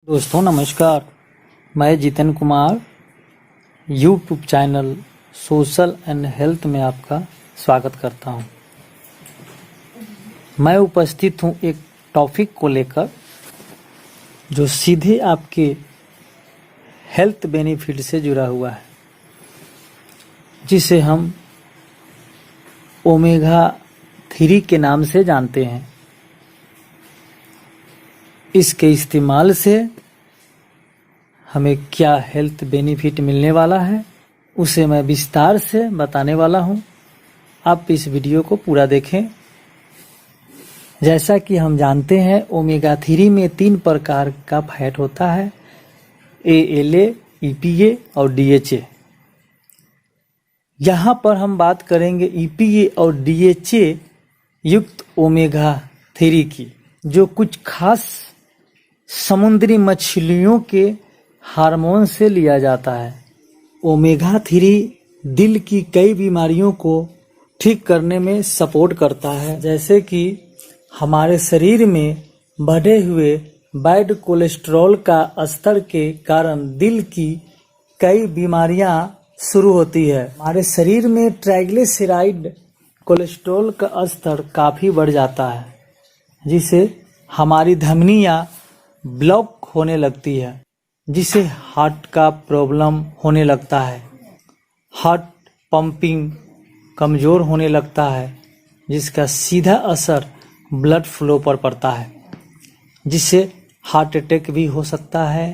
दोस्तों नमस्कार। मैं Jitendra Kumar YouTube channel social and health में आपका स्वागत करता हूं। मैं उपस्थित हूं एक टॉपिक को लेकर जो सीधे आपके हेल्थ बेनिफिट से जुड़ा हुआ है, जिसे हम ओमेगा 3 के नाम से जानते हैं। इसके इस्तेमाल से हमें क्या हेल्थ बेनिफिट मिलने वाला है उसे मैं विस्तार से बताने वाला हूं। आप इस वीडियो को पूरा देखें। जैसा कि हम जानते हैं ओमेगा 3 में 3 प्रकार का फैट होता है, ALA, EPA और DHA। यहाँ पर हम बात करेंगे EPA और DHA युक्त ओमेगा 3 की, जो कुछ खास समुद्री मछलियों के हार्मोन से लिया जाता है। ओमेगा 3 दिल की कई बीमारियों को ठीक करने में सपोर्ट करता है, जैसे कि हमारे शरीर में बढ़े हुए बैड कोलेस्ट्रॉल का स्तर के कारण दिल की कई बीमारियां शुरू होती है। हमारे शरीर में ट्राइग्लिसराइड कोलेस्ट्रॉल का स्तर काफ़ी बढ़ जाता है, जिससे हमारी धमनियां ब्लॉक होने लगती है, जिससे हार्ट का प्रॉब्लम होने लगता है। हार्ट पंपिंग कमज़ोर होने लगता है, जिसका सीधा असर ब्लड फ्लो पर पड़ता है, जिससे हार्ट अटैक भी हो सकता है,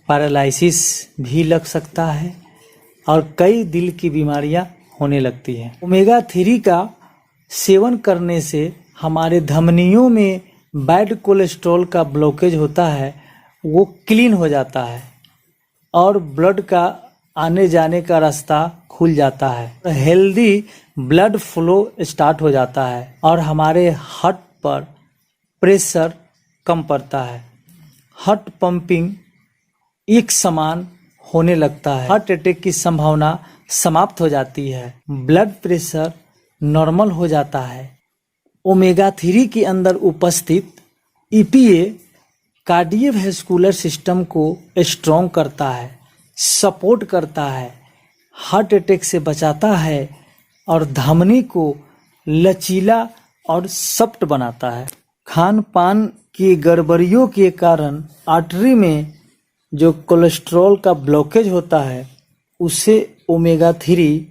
पैरालिसिस भी लग सकता है और कई दिल की बीमारियां होने लगती हैं। ओमेगा 3 का सेवन करने से हमारे धमनियों में बैड कोलेस्ट्रॉल का ब्लॉकेज होता है, वो क्लीन हो जाता है और ब्लड का आने जाने का रास्ता खुल जाता है। हेल्दी ब्लड फ्लो स्टार्ट हो जाता है और हमारे हार्ट पर प्रेशर कम पड़ता है। हार्ट पंपिंग एक समान होने लगता है। हार्ट अटैक की संभावना समाप्त हो जाती है। ब्लड प्रेशर नॉर्मल हो जाता है। ओमेगा 3 के अंदर उपस्थित EPA कार्डियोवैस्कुलर सिस्टम को स्ट्रॉन्ग करता है, सपोर्ट करता है, हार्ट अटैक से बचाता है और धमनी को लचीला और सॉफ्ट बनाता है। खान पान की गड़बड़ियों के कारण आर्टरी में जो कोलेस्ट्रॉल का ब्लॉकेज होता है, उसे ओमेगा 3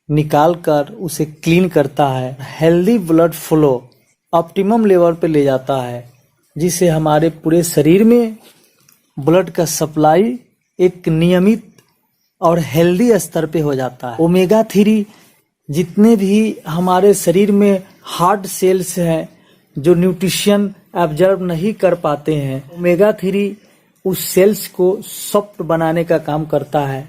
निकाल कर उसे क्लीन करता है। Healthy blood flow optimum level पे ले जाता है, जिससे हमारे पूरे शरीर में ब्लड का सप्लाई एक नियमित और हेल्दी स्तर पे हो जाता है। ओमेगा 3 जितने भी हमारे शरीर में हार्ड सेल्स हैं जो न्यूट्रिशन एब्जॉर्ब नहीं कर पाते हैं, ओमेगा 3 उस सेल्स को सॉफ्ट बनाने का काम करता है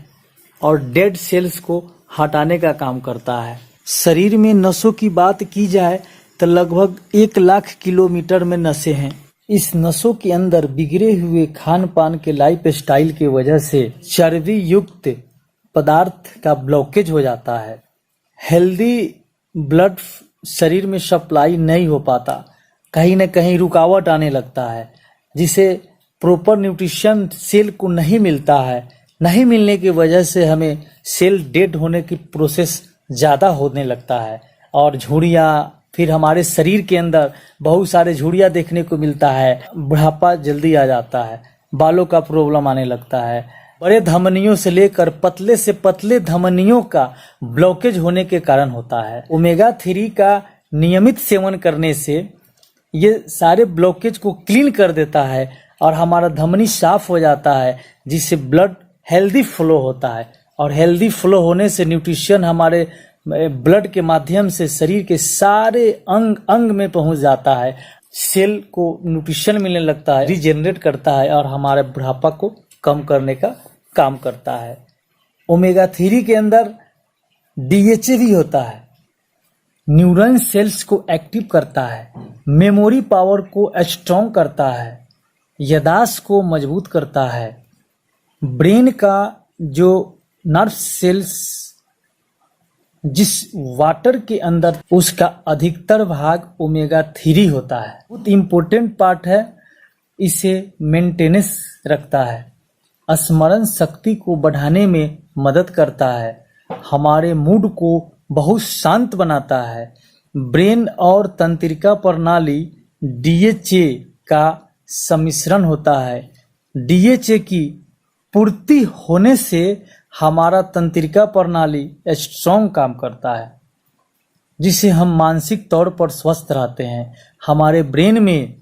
और डेड सेल्स को हटाने का काम करता है। शरीर में नसों की बात की जाए तो लगभग 1 लाख किलोमीटर में नसें हैं। इस नसों के अंदर बिगड़े हुए खान पान के लाइफ स्टाइल की वजह से चर्बी युक्त पदार्थ का ब्लॉकेज हो जाता है। हेल्दी ब्लड शरीर में सप्लाई नहीं हो पाता, कहीं न कहीं रुकावट आने लगता है, जिसे प्रॉपर न्यूट्रिशन सेल को नहीं मिलता है। नहीं मिलने की वजह से हमें सेल डेड होने की प्रोसेस ज़्यादा होने लगता है और झुर्रियाँ, फिर हमारे शरीर के अंदर बहुत सारे झुर्रियाँ देखने को मिलता है। बुढ़ापा जल्दी आ जाता है, बालों का प्रॉब्लम आने लगता है। बड़े धमनियों से लेकर पतले से पतले धमनियों का ब्लॉकेज होने के कारण होता है। ओमेगा 3 का नियमित सेवन करने से ये सारे ब्लॉकेज को क्लीन कर देता है और हमारा धमनी साफ हो जाता है, जिससे ब्लड हेल्दी फ्लो होता है और हेल्दी फ्लो होने से न्यूट्रिशन हमारे ब्लड के माध्यम से शरीर के सारे अंग अंग में पहुंच जाता है। सेल को न्यूट्रिशन मिलने लगता है, रीजेनरेट करता है और हमारे बुढ़ापा को कम करने का काम करता है। ओमेगा 3 के अंदर DHA भी होता है, न्यूरॉन सेल्स को एक्टिव करता है, मेमोरी पावर को स्ट्रॉन्ग करता है, याददाश्त को मजबूत करता है। ब्रेन का जो नर्व सेल्स जिस वाटर के अंदर, उसका अधिकतर भाग ओमेगा 3 होता है। बहुत इम्पोर्टेंट पार्ट है इसे मेंटेनेंस रखता है, स्मरण शक्ति को बढ़ाने में मदद करता है, हमारे मूड को बहुत शांत बनाता है। ब्रेन और तंत्रिका प्रणाली डीएचए का सम्मिश्रण होता है। डीएचए की पूर्ति होने से हमारा तंत्रिका प्रणाली स्ट्रॉन्ग काम करता है, जिससे हम मानसिक तौर पर स्वस्थ रहते हैं। हमारे ब्रेन में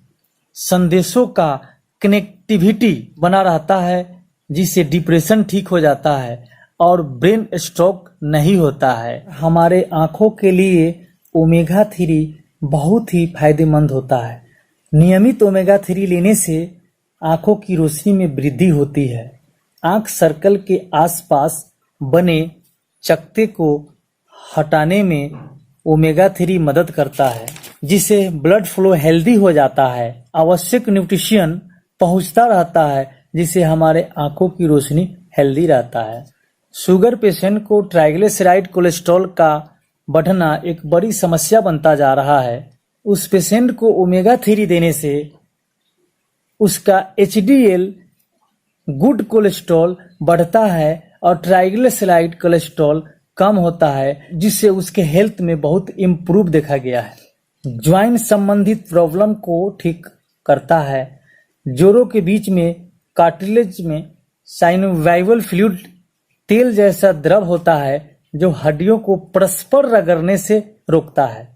संदेशों का कनेक्टिविटी बना रहता है, जिससे डिप्रेशन ठीक हो जाता है और ब्रेन स्ट्रोक नहीं होता है। हमारे आँखों के लिए ओमेगा 3 बहुत ही फायदेमंद होता है। नियमित ओमेगा 3 लेने से आँखों की रोशनी में वृद्धि होती है। आँख सर्कल के आसपास बने चकत्ते को हटाने में ओमेगा 3 मदद करता है, जिससे ब्लड फ्लो हेल्दी हो जाता है। आवश्यक न्यूट्रिशन पहुंचता रहता है, जिससे हमारे आँखों की रोशनी हेल्दी रहता है। शुगर पेशेंट को ट्राइग्लिसराइड कोलेस्ट्रॉल का बढ़ना एक बड़ी समस्या बनता जा रहा है। उस पेशेंट को ओमेगा 3 देने से उसका एचडीएल गुड कोलेस्ट्रॉल बढ़ता है और ट्राइग्लिसराइड कोलेस्ट्रॉल कम होता है, जिससे उसके हेल्थ में बहुत इम्प्रूव देखा गया है। ज्वाइंट संबंधित प्रॉब्लम को ठीक करता है। जोड़ों के बीच में कार्टिलेज में साइनोवाइवल फ्लूइड तेल जैसा द्रव होता है, जो हड्डियों को परस्पर रगड़ने से रोकता है,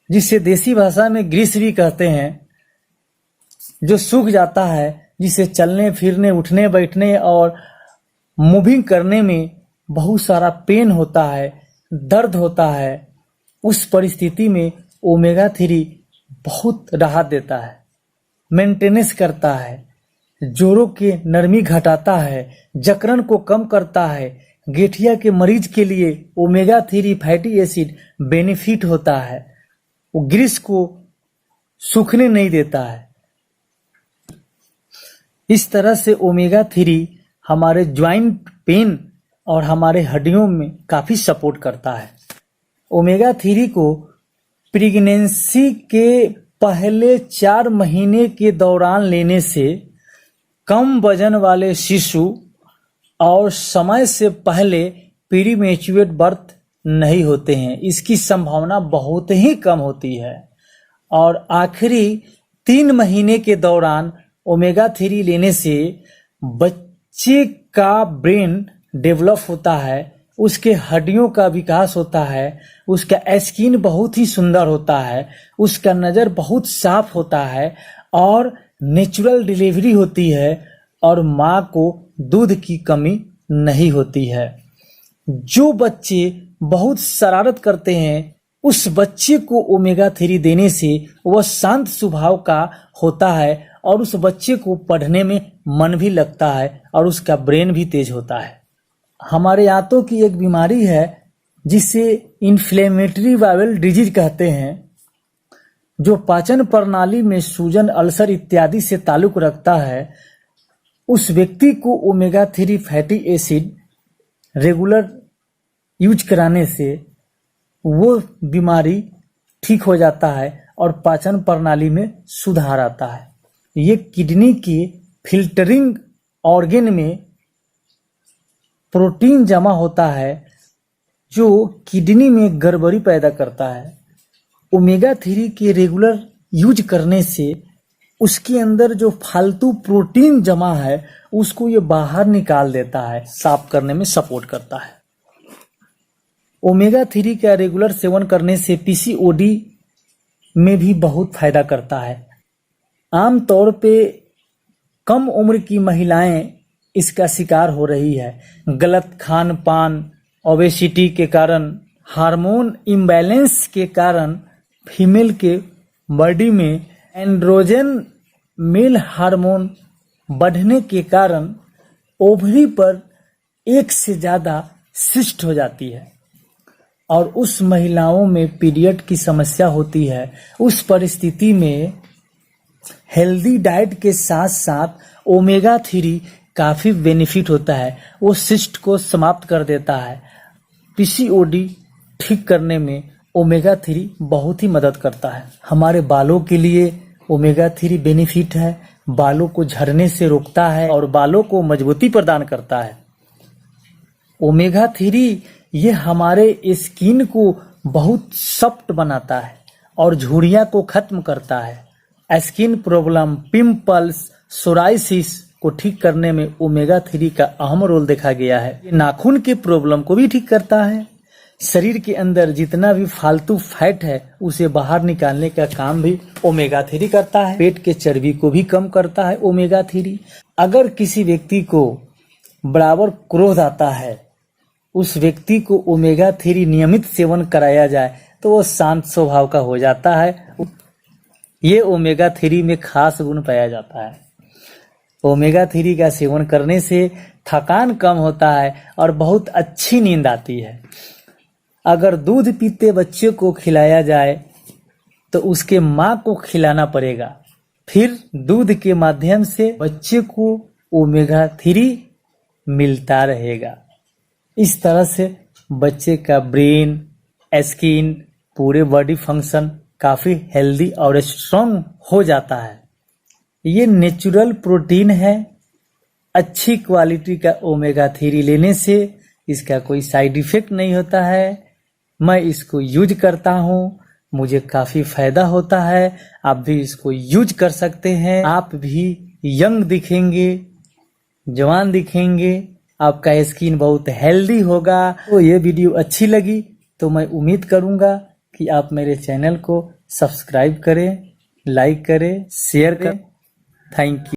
जिसे देसी भाषा में ग्रीस भी कहते हैं, जो सूख जाता है, जिसे चलने फिरने उठने बैठने और मूविंग करने में बहुत सारा पेन होता है, दर्द होता है। उस परिस्थिति में ओमेगा 3 बहुत राहत देता है, मेंटेनेंस करता है, जोड़ों के नरमी घटाता है, जकड़न को कम करता है। गठिया के मरीज के लिए ओमेगा 3 फैटी एसिड बेनिफिट होता है, वो ग्रीस को सूखने नहीं देता है। इस तरह से ओमेगा 3 हमारे ज्वाइंट पेन और हमारे हड्डियों में काफी सपोर्ट करता है। ओमेगा 3 को प्रेगनेंसी के पहले 4 महीने के दौरान लेने से कम वजन वाले शिशु और समय से पहले प्रीमेच्योर बर्थ नहीं होते हैं। इसकी संभावना बहुत ही कम होती है। और आखिरी 3 महीने के दौरान ओमेगा 3 लेने से बच्चे का ब्रेन डेवलप होता है, उसके हड्डियों का विकास होता है, उसका स्किन बहुत ही सुंदर होता है, उसका नज़र बहुत साफ होता है और नेचुरल डिलीवरी होती है और माँ को दूध की कमी नहीं होती है। जो बच्चे बहुत शरारत करते हैं, उस बच्चे को ओमेगा 3 देने से वह शांत स्वभाव का होता है और उस बच्चे को पढ़ने में मन भी लगता है और उसका ब्रेन भी तेज होता है। हमारे आंतों की एक बीमारी है जिसे इन्फ्लेमेटरी बाउल डिजीज कहते हैं, जो पाचन प्रणाली में सूजन, अल्सर इत्यादि से ताल्लुक रखता है। उस व्यक्ति को omega 3 fatty acid regular use कराने से वो बीमारी ठीक हो जाता है और पाचन प्रणाली में सुधार आता है। ये किडनी के फिल्टरिंग ऑर्गन में प्रोटीन जमा होता है, जो किडनी में गड़बड़ी पैदा करता है। ओमेगा 3 के रेगुलर यूज करने से उसके अंदर जो फालतू प्रोटीन जमा है उसको ये बाहर निकाल देता है, साफ करने में सपोर्ट करता है। ओमेगा 3 का रेगुलर सेवन करने से पीसीओडी में भी बहुत फायदा करता है। आमतौर पे कम उम्र की महिलाएं इसका शिकार हो रही है। गलत खान पान, ओबेसिटी के कारण, हार्मोन इम्बैलेंस के कारण फीमेल के बॉडी में एंड्रोजन मेल हार्मोन बढ़ने के कारण ओवरी पर एक से ज़्यादा सिस्ट हो जाती है और उस महिलाओं में पीरियड की समस्या होती है। उस परिस्थिति में हेल्दी डाइट के साथ साथ ओमेगा 3 काफ़ी बेनिफिट होता है। वो सिस्ट को समाप्त कर देता है। पीसीओडी ठीक करने में ओमेगा 3 बहुत ही मदद करता है। हमारे बालों के लिए ओमेगा 3 बेनिफिट है, बालों को झड़ने से रोकता है और बालों को मजबूती प्रदान करता है। ओमेगा 3 ये हमारे स्किन को बहुत सॉफ्ट बनाता है और झुर्रियां को खत्म करता है। स्किन प्रॉब्लम, पिंपल्स, सोराइसिस को ठीक करने में ओमेगा 3 का अहम रोल देखा गया है। नाखून के प्रॉब्लम को भी ठीक करता है। शरीर के अंदर जितना भी फालतू फैट है उसे बाहर निकालने का काम भी ओमेगा 3 करता है। पेट के चर्बी को भी कम करता है ओमेगा 3। अगर किसी व्यक्ति को बराबर क्रोध आता है, उस व्यक्ति को ओमेगा 3 नियमित सेवन कराया जाए तो वो शांत स्वभाव का हो जाता है। ये ओमेगा 3 में खास गुण पाया जाता है। ओमेगा 3 का सेवन करने से थकान कम होता है और बहुत अच्छी नींद आती है। अगर दूध पीते बच्चे को खिलाया जाए तो उसके माँ को खिलाना पड़ेगा, फिर दूध के माध्यम से बच्चे को ओमेगा 3 मिलता रहेगा। इस तरह से बच्चे का ब्रेन, स्किन, पूरे बॉडी फंक्शन काफी हेल्दी और स्ट्रांग हो जाता है। ये नेचुरल प्रोटीन है। अच्छी क्वालिटी का ओमेगा 3 लेने से इसका कोई साइड इफेक्ट नहीं होता है। मैं इसको यूज करता हूँ, मुझे काफी फायदा होता है। आप भी इसको यूज कर सकते हैं। आप भी यंग दिखेंगे, जवान दिखेंगे, आपका स्किन बहुत हेल्दी होगा। तो ये वीडियो अच्छी लगी तो मैं उम्मीद करूंगा कि आप मेरे चैनल को सब्सक्राइब करें, लाइक करें, शेयर करें। Thank you.